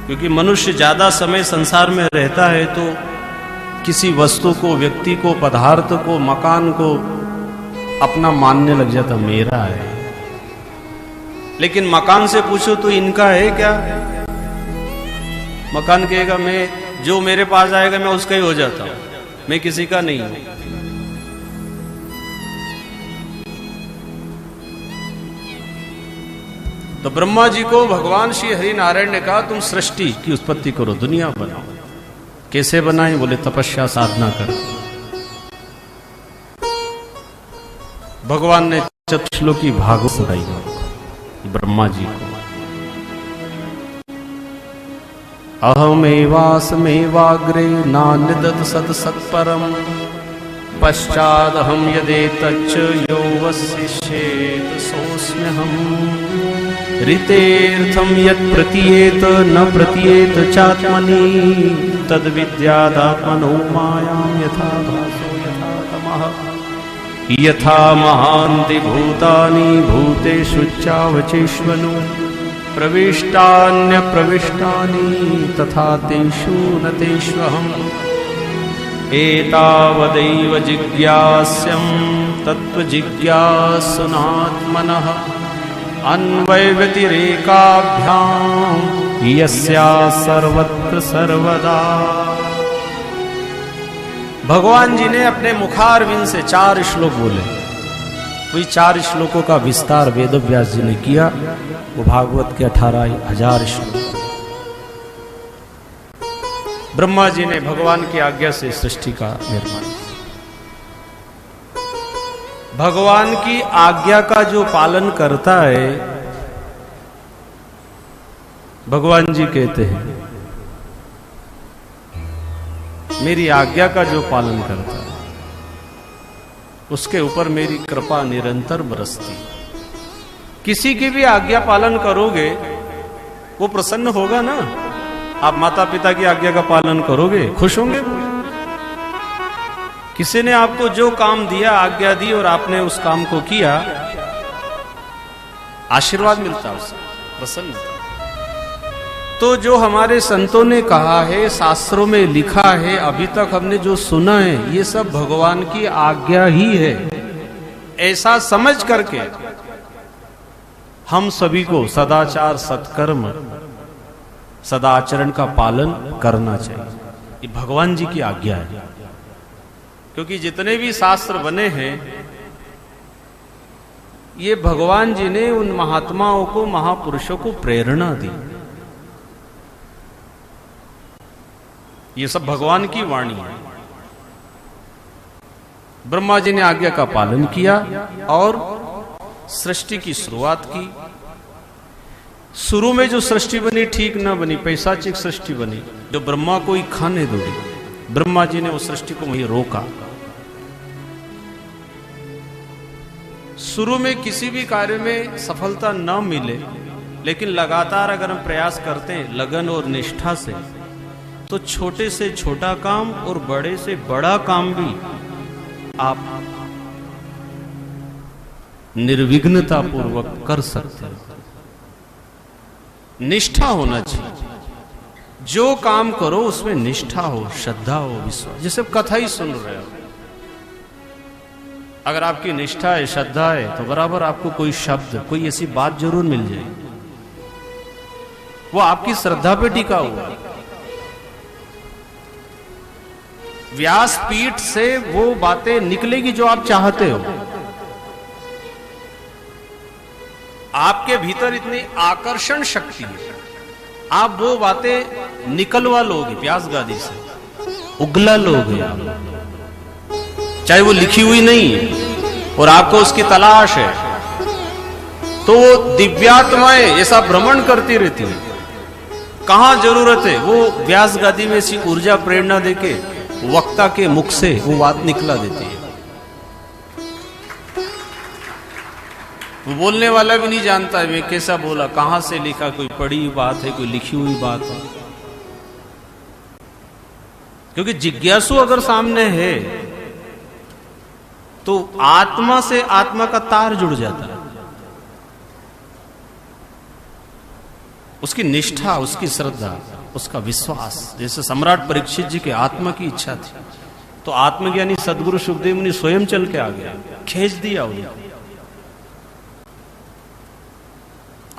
क्योंकि मनुष्य ज्यादा समय संसार में रहता है तो किसी वस्तु को, व्यक्ति को, पदार्थ को, मकान को अपना मानने लग जाता, मेरा है। लेकिन मकान से पूछो तो इनका है क्या? मकान कहेगा मैं, जो मेरे पास आएगा मैं उसका ही हो जाता हूं, मैं किसी का नहीं हूं। तो ब्रह्मा जी को भगवान श्री हरि नारायण ने कहा तुम सृष्टि की उत्पत्ति करो, दुनिया बनाओ। कैसे बनाए? बोले तपस्या साधना कर। भगवान ने चतुश्लोकी भागवत सुनाई ब्रह्मा जी को। अहमेवास्मेवाग्रे नान्यदत सत सत्परम पश्चादहं यदेतच्च यो वसिष्येत सोऽस्म्यहम् ऋतेऽर्थं यत् प्रतीयेत न प्रतीयेत चात्मनि तद्विद्यादात्मनो मायां यथा भासो यथा तमः यथा महान्ति भूतानि भूतेषु चावचेष्वनु प्रविष्टान्यप्रविष्टानि तथा तेषु न तेष्वहम् एतावदैव जिज्ञास्यं तत्त्वजिज्ञासुनात्मनः अन्वयव्यतिरेकाभ्यां यस्या सर्वत्र सर्वदा। भगवान जी ने अपने मुखारविंद से 4 श्लोक बोले। वही 4 श्लोकों का विस्तार वेदव्यास जी ने किया। वो भागवत के 18,000 श्लोक। ब्रह्मा जी ने भगवान की आज्ञा से सृष्टि का निर्माण। भगवान की आज्ञा का जो पालन करता है, भगवान जी कहते हैं मेरी आज्ञा का जो पालन करता है उसके ऊपर मेरी कृपा निरंतर बरसती। किसी की भी आज्ञा पालन करोगे वो प्रसन्न होगा ना। आप माता पिता की आज्ञा का पालन करोगे, खुश होंगे। किसी ने आपको जो काम दिया, आज्ञा दी और आपने उस काम को किया, आशीर्वाद मिलता, उससे प्रसन्न होता। तो जो हमारे संतों ने कहा है, शास्त्रों में लिखा है, अभी तक हमने जो सुना है, ये सब भगवान की आज्ञा ही है। ऐसा समझ करके हम सभी को सदाचार, सत्कर्म, सदाचरण का पालन करना चाहिए। ये भगवान जी की आज्ञा है। क्योंकि जितने भी शास्त्र बने हैं ये भगवान जी ने उन महात्माओं को, महापुरुषों को प्रेरणा दी। ये सब भगवान की वाणी है। ब्रह्मा जी ने आज्ञा का पालन किया और सृष्टि की शुरुआत की। शुरू में जो सृष्टि बनी ठीक ना बनी, पैशाचिक सृष्टि बनी, जो ब्रह्मा को ही खाने दोगी। ब्रह्मा जी ने उस सृष्टि को वहीं रोका। शुरू में किसी भी कार्य में सफलता न मिले, लेकिन लगातार अगर हम प्रयास करते हैं लगन और निष्ठा से, तो छोटे से छोटा काम और बड़े से बड़ा काम भी आप निर्विघ्नता पूर्वक कर सकते हैं। निष्ठा होना चाहिए। जो काम करो उसमें निष्ठा हो, श्रद्धा हो, विश्वास। जैसे कथा ही सुन रहे हो, अगर आपकी निष्ठा है, श्रद्धा है, तो बराबर आपको कोई शब्द, कोई ऐसी बात जरूर मिल जाएगी। वो आपकी श्रद्धा पे टिका हुआ। व्यासपीठ से वो बातें निकलेगी जो आप चाहते हो। आपके भीतर इतनी आकर्षण शक्ति है, आप वो बातें निकलवा लोगे। व्यास गादी से उगला लोगे आप, चाहे वो लिखी हुई नहीं है और आपको उसकी तलाश है, तो वो दिव्यात्माएं ऐसा भ्रमण करती रहती है। कहां जरूरत है, वो व्यास गादी में ऐसी ऊर्जा, प्रेरणा देके वक्ता के मुख से वो बात निकला देती है। वो बोलने वाला भी नहीं जानता है मैं कैसा बोला, कहां से लिखा, कोई पढ़ी हुई बात है, कोई लिखी हुई बात है। क्योंकि जिज्ञासु अगर सामने है तो आत्मा से आत्मा का तार जुड़ जाता है। उसकी निष्ठा, उसकी श्रद्धा, उसका विश्वास। जैसे सम्राट परीक्षित जी के आत्मा की इच्छा थी, तो आत्मज्ञानी सदगुरु सुखदेव मुनि स्वयं चल के आ गया, खींच दिया उन्हें।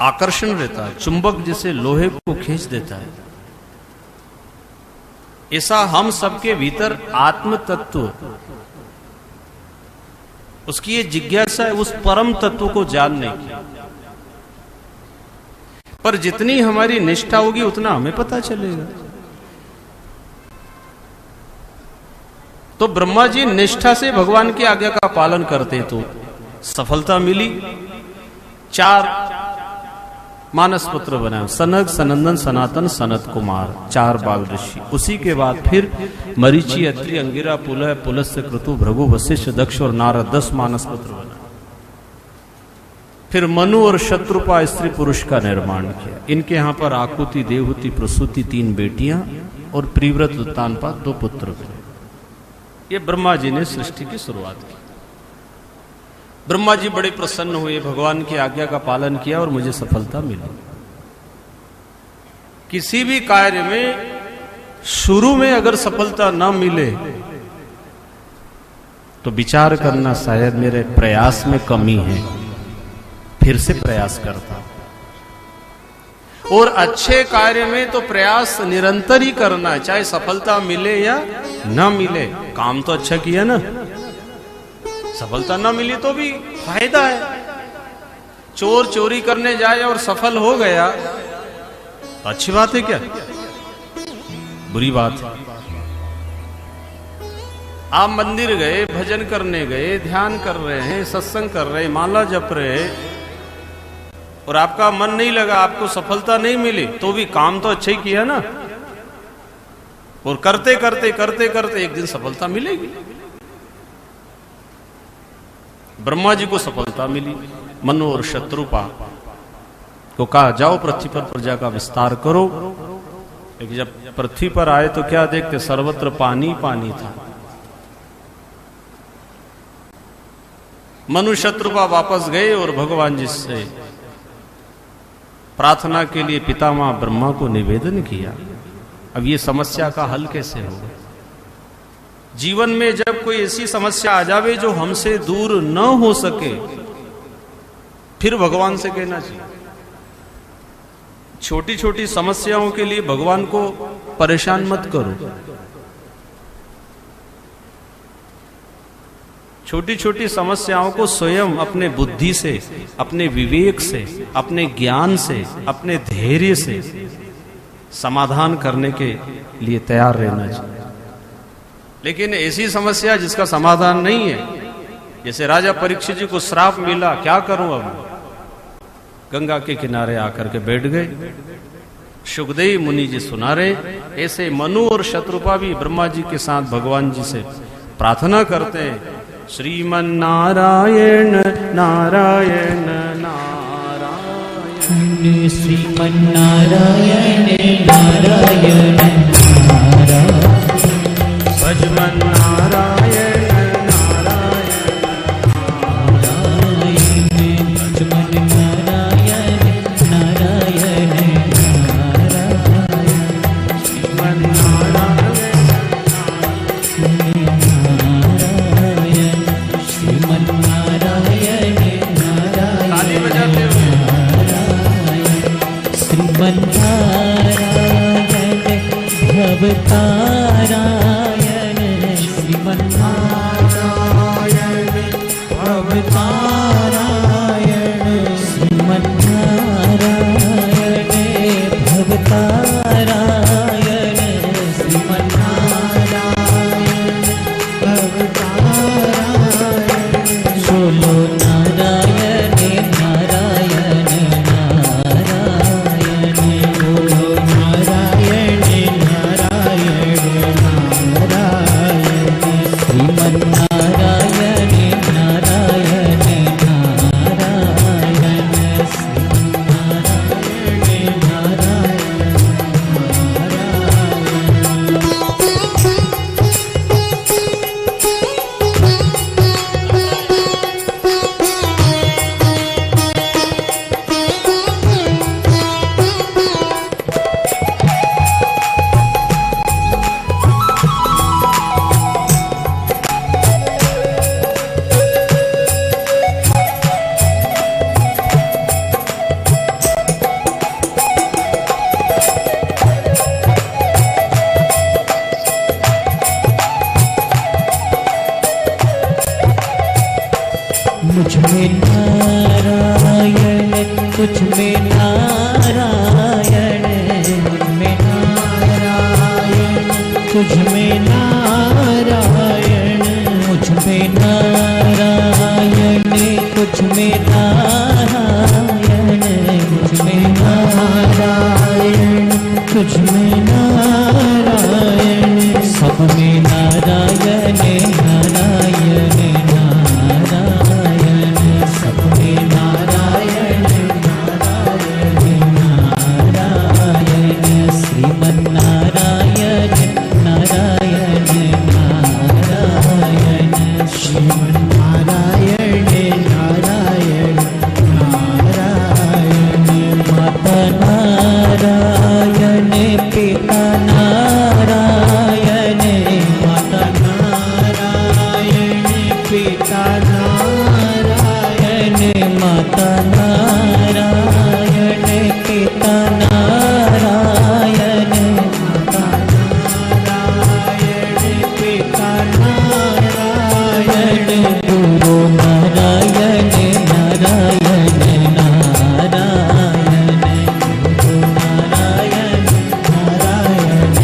आकर्षण रहता है, चुंबक जैसे लोहे को खींच देता है, ऐसा हम सबके भीतर आत्म तत्व, उसकी ये जिज्ञासा है उस परम तत्व को जानने की। पर जितनी हमारी निष्ठा होगी उतना हमें पता चलेगा। तो ब्रह्मा जी निष्ठा से भगवान की आज्ञा का पालन करते तो सफलता मिली। 4 मानस पुत्र बनाए, सनक, सनंदन, सनातन, सनत कुमार, 4 बाल ऋषि। उसी के बाद फिर मरीचि, अत्रि, अंगिरा, पुलह, पुलस्त्य, क्रतु, भृगु, वशिष्ठ, दक्ष और नारद 10 मानस पुत्र बनाए। फिर मनु और शत्रुपा स्त्री पुरुष का निर्माण किया। इनके यहां पर आकुति, देवहूति, प्रसूति 3 बेटियां और प्रिव्रत, उत्तानपाद 2 पुत्र थे। ये ब्रह्मा जी ने सृष्टि की शुरुआत की। ब्रह्मा जी बड़े प्रसन्न हुए, भगवान की आज्ञा का पालन किया और मुझे सफलता मिली। किसी भी कार्य में शुरू में अगर सफलता न मिले तो विचार करना शायद मेरे प्रयास में कमी है, फिर से प्रयास करता। और अच्छे कार्य में तो प्रयास निरंतर ही करना है, चाहे सफलता मिले या न मिले। काम तो अच्छा किया ना, सफलता न मिली तो भी फायदा है। चोर चोरी करने जाए और सफल हो गया तो अच्छी बात है क्या? बुरी बात है। आप मंदिर गए, भजन करने गए, ध्यान कर रहे हैं, सत्संग कर रहे हैं, माला जप रहे हैं और आपका मन नहीं लगा, आपको सफलता नहीं मिली, तो भी काम तो अच्छा ही किया ना। और करते करते करते करते एक दिन सफलता मिलेगी। ब्रह्मा जी को सफलता मिली। मनु और शत्रुपा को कहा जाओ पृथ्वी पर प्रजा का विस्तार करो। लेकिन जब पृथ्वी पर आए तो क्या देखते, सर्वत्र पानी पानी था। मनु शत्रुपा वापस गए और भगवान जी से प्रार्थना के लिए पितामह ब्रह्मा को निवेदन किया। अब ये समस्या का हल कैसे होगा? जीवन में जब कोई ऐसी समस्या आ जावे जो हमसे दूर न हो सके, फिर भगवान से कहना चाहिए। छोटी छोटी समस्याओं के लिए भगवान को परेशान मत करो। छोटी छोटी समस्याओं को स्वयं अपने बुद्धि से, अपने विवेक से, अपने ज्ञान से, अपने धैर्य से समाधान करने के लिए तैयार रहना चाहिए। लेकिन ऐसी समस्या जिसका समाधान नहीं है, जैसे राजा परीक्षित जी को श्राप मिला, क्या करूं अब? गंगा के किनारे आकर के बैठ गए। सुखदेव मुनि जी सुना रहे। ऐसे मनु और शत्रुपा भी ब्रह्मा जी के साथ भगवान जी से प्रार्थना करते हैं, श्रीमन नारायण नारायण नारायण, श्रीमन नारायण नारायण नारायण, भजमन नारायण नारायण नारायण, भजमन नारायण नारायण नारायण, श्रीमन नारायण नारायण, श्रीमन नारायण नारायण, ताली बजाते हुए श्रीमन नारायण भवतारायण, श्रीमन नारायण भवतारायण, श्रीमन नारायण भवतारायण, श्रीमन नारायण भवतारायण, बोलो नारायण नारायण नारायण, बोलो नारायण नारायण नारायण, श्रीमन नारायण नारायण तुझ में नारायण, सब में नारायण नारायण नारायण, सब में नारायण नारायण नारायण, श्रीमन्नारायण नारायण नारायण, श्रीमन्नारायण नारायण नारायण, माता नारायण पिता नारायण, माता नारायण पिता नारायण, माता नारायण पिता नारायण, माता नारायण पिता नारायण, गुरु नारायण नारायण नारायण, गुरु नारायण नारायण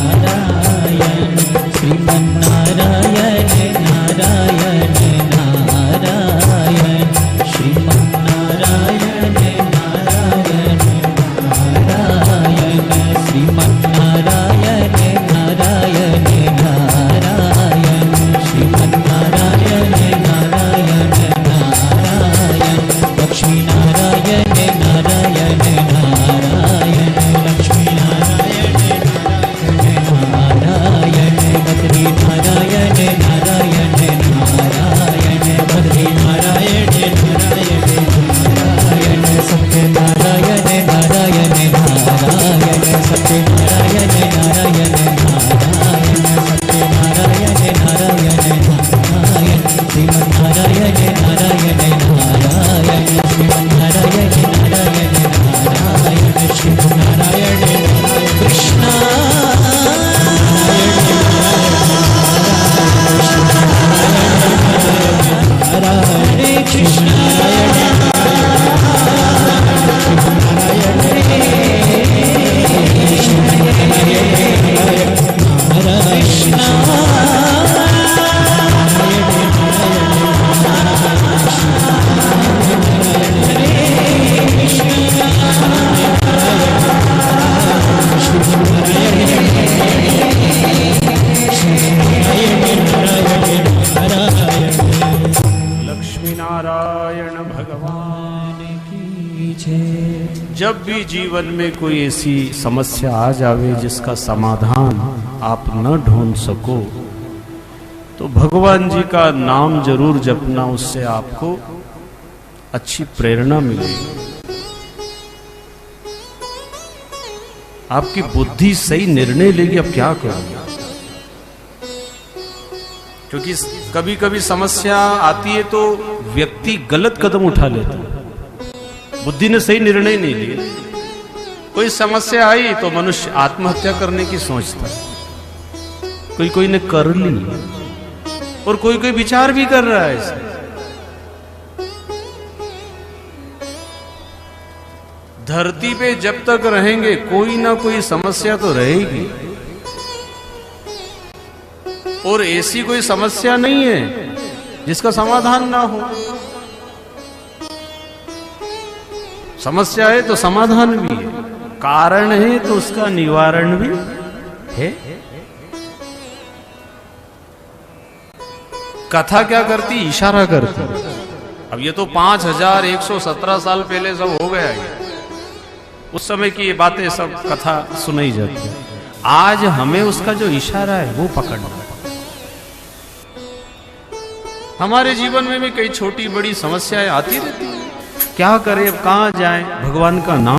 नारायण, श्रीमन्नारायण नारायण नारायण, श्रीमन्नारायण नारायण नारायण, श्रीमन्नारायण नारायण नारायण, श्रीमन्नारायण नारायण नारायण, लक्ष्मी नारायण नारायण नारायण, लक्ष्मी नारायण नारायण, बद्री नारायण नारायण नारायण, बद्री नारायण नारायण नारायण, सत्य नारायण नारायण नारायण, सत्य नारायण नारायण नारायण, सत्य नारायण नारायण नारायण, श्रीमन्नारायण नारायण नारायण, श्रीमन्नारायण नारायण नारायण, श्रीमन्नारायण कृष्ण हरे कृष्ण लक्ष्मी नारायण भगवान की जय। जब भी जीवन में कोई ऐसी समस्या आ जावे जिसका समाधान आप न ढूंढ सको, तो भगवान जी का नाम जरूर जपना, उससे आपको अच्छी प्रेरणा मिलेगी। आपकी बुद्धि सही निर्णय लेगी अब क्या करोगे, क्योंकि कभी कभी समस्या आती है तो व्यक्ति गलत कदम उठा लेता है, बुद्धि ने सही निर्णय नहीं लिया। कोई समस्या आई तो मनुष्य आत्महत्या करने की सोचता है, कोई कोई ने कर ली और कोई कोई विचार भी कर रहा है इसे। धरती पे जब तक रहेंगे कोई ना कोई समस्या तो रहेगी, और ऐसी कोई समस्या नहीं है जिसका समाधान ना हो। समस्या है तो समाधान भी है, कारण है तो उसका निवारण भी है। कथा क्या करती, इशारा करती। अब ये तो 5117 साल पहले सब हो गया है, उस समय की ये बातें सब कथा सुनाई जाती है। आज हमें उसका जो इशारा है वो पकड़ना है। हमारे जीवन में भी कई छोटी बड़ी समस्याएं आती रहती हैं, क्या करें, अब कहां जाएं, भगवान का नाम